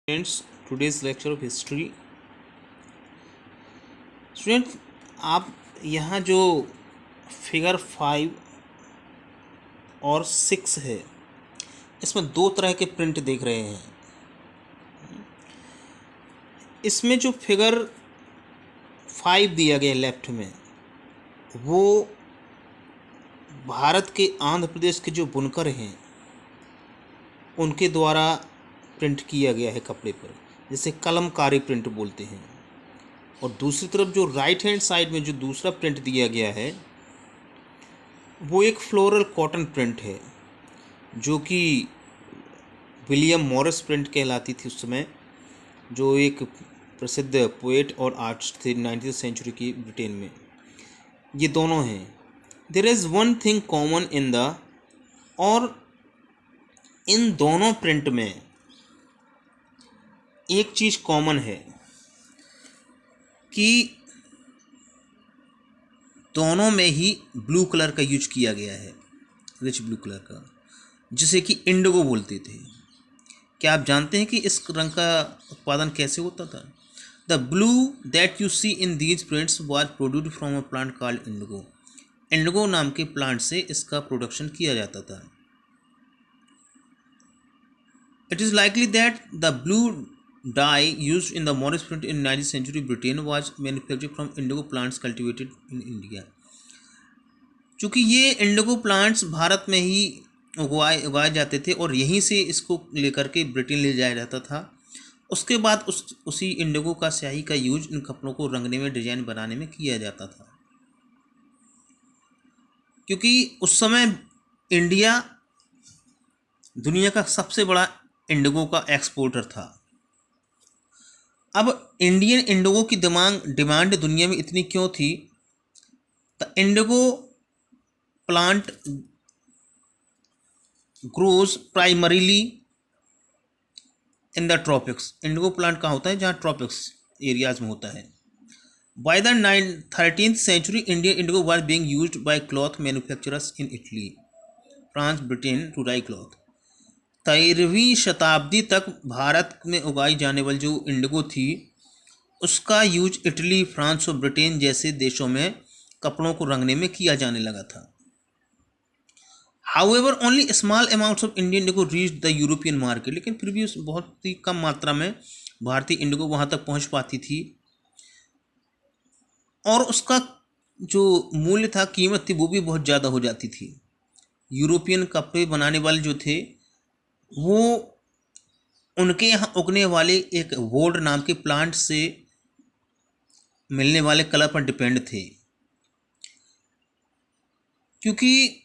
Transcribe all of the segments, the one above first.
Students, today's lecture of history. Student, आप यहाँ जो फिगर 5 और 6 है, इसमें दो तरह के प्रिंट देख रहे हैं। इसमें जो फिगर 5 दिया गया लेफ्ट में, वो भारत के आंध्र प्रदेश के जो बुनकर हैं उनके द्वारा प्रिंट किया गया है कपड़े पर, जिसे कलमकारी प्रिंट बोलते हैं। और दूसरी तरफ जो राइट हैंड साइड में जो दूसरा प्रिंट दिया गया है, वो एक फ्लोरल कॉटन प्रिंट है, जो कि विलियम मॉरिस प्रिंट कहलाती थी उस समय, जो एक प्रसिद्ध पोएट और आर्टिस्ट थे 19वीं सेंचुरी की ब्रिटेन में। ये दोनों हैं। There is one thing common in the, और इन दोनों प्रिंट में एक चीज़ कॉमन है कि दोनों में ही ब्लू कलर का यूज किया गया है, रिच ब्लू कलर का, जिसे कि इंडिगो बोलते थे। क्या आप जानते हैं कि इस रंग का उत्पादन कैसे होता था? The blue that you see in these prints was produced from a plant called indigo. Indigo नाम के प्लांट से इसका प्रोडक्शन किया जाता था। It is likely that the blue dye used in the Morris print in 19th century Britain was manufactured from indigo plants cultivated in India। चूँकि ये Indigo plants Bharat में ही उगाए जाते थे और यहीं से इसको लेकर के ब्रिटेन ले जाया जाता था। उसके बाद उसी इंडिगो का स्याही का यूज इन कपड़ों को रंगने में, डिजाइन बनाने में किया जाता था। क्योंकि उस समय इंडिया दुनिया का सबसे बड़ा इंडिगो का एक्सपोर्टर था। अब इंडियन इंडिगो की डिमांड दुनिया में इतनी क्यों थी? The indigo plant grows primarily in the tropics. Indigo plant कहाँ होता है? जहाँ ट्रॉपिक्स एरियाज में होता है। By the 13th century Indian indigo was being used by cloth manufacturers in Italy, France, Britain to dye cloth. 13वीं शताब्दी तक भारत में उगाई जाने वाली जो इंडिगो थी, उसका यूज इटली, फ्रांस और ब्रिटेन जैसे देशों में कपड़ों को रंगने में किया जाने लगा था। However only small amounts of Indian Indigo reach the European market. लेकिन फिर भी बहुत ही कम मात्रा में भारतीय इंडिगो वहाँ तक पहुँच पाती थी, और उसका जो मूल्य था, कीमत थी, वो भी बहुत ज़्यादा हो जाती थी। यूरोपियन कपड़े बनाने वाले जो थे, वो उनके यहाँ उगने वाले एक वोड नाम के प्लांट से मिलने वाले कलर पर डिपेंड थे। क्योंकि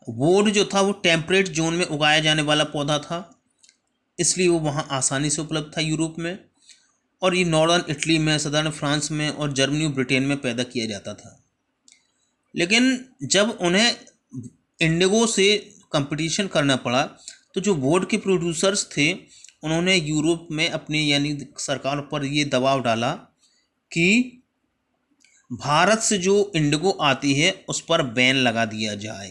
वोड जो था वो टेम्परेट जोन में उगाया जाने वाला पौधा था, इसलिए वो वहाँ आसानी से उपलब्ध था यूरोप में, और ये नॉर्दर्न इटली में, सदर्न फ्रांस में और जर्मनी और ब्रिटेन में पैदा किया जाता था। लेकिन जब उन्हें इंडिगो से कंपटीशन करना पड़ा, तो जो वोड के प्रोड्यूसर्स थे, उन्होंने यूरोप में अपनी यानी सरकार पर ये दबाव डाला कि भारत से जो इंडिगो आती है उस पर बैन लगा दिया जाए।